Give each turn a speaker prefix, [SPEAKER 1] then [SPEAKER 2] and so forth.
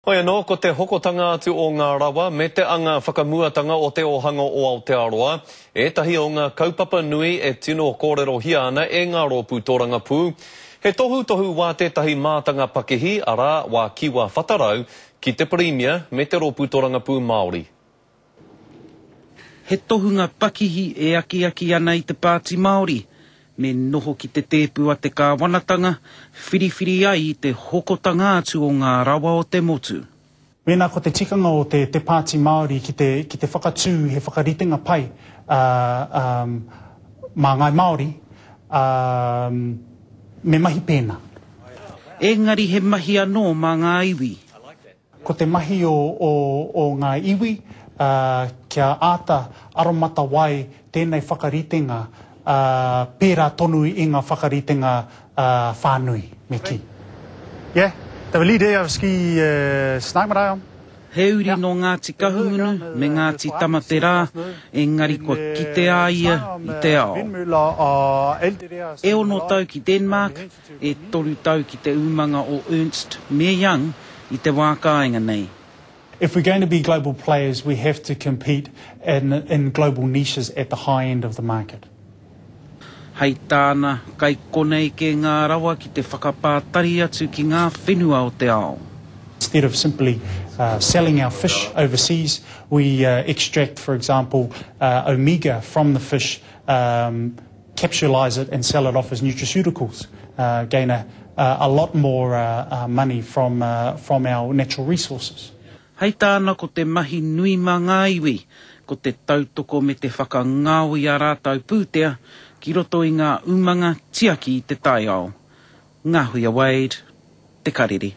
[SPEAKER 1] Oia no, ko te hokotanga atu o ngā rawa, me te anga whakamuatanga o te ohanga o Aotearoa, etahi o ngā kaupapa nui e tino kōrero hia ana e ngā rōpū tōranga pū. He tohu wā tētahi mātanga pakihi, ara wā kiwa whatarau ki te Premier me te rōpū tōranga pū Māori.
[SPEAKER 2] He tohunga pakihi e aki ana i te Pāti Māori, me noho ki te tēpua te kāwanatanga, whiriwhiri ai i te hokotanga atu o ngā rawa o te motu.
[SPEAKER 3] Mēnā ko te tikanga o te Pāti Māori ki te whakatū, he whakaritenga pai mā ngai Māori, me mahi pēnā.
[SPEAKER 2] Engari he mahi anō mā ngā iwi.
[SPEAKER 3] Ko te mahi o ngā iwi, kia āta aromata wai tēnei whakaritenga, pērā tonu i ngā whakaritenga whānui me ki.
[SPEAKER 4] Ja, der var lige det, jeg skal snakke med dig om.
[SPEAKER 2] He uri no Ngāti Kahungunu me Ngāti Tamatera, engari ko kitea ia i te ao. E ono tau ki Denmark, e toru tau ki te umanga o Ernst Mayr i te wākainga nei.
[SPEAKER 3] If we're going to be global players, we have to compete in global niches at the high end of the market.
[SPEAKER 2] Hei tāna, kai konei ke ngā rawa ki te whakapātari atu ki ngā whenua o te ao.
[SPEAKER 3] Instead of simply selling our fish overseas, we extract, for example, omega from the fish, capsulize it and sell it off as nutraceuticals, gain a lot more money from our natural resources.
[SPEAKER 2] Hei tāna ko te mahi nui mā ngā iwi, ko te tautoko me te whakangāui a rātau pūtea, ki roto i ngā umanga tiaki i te tai ao. Ngā hui a Wade, te kariri.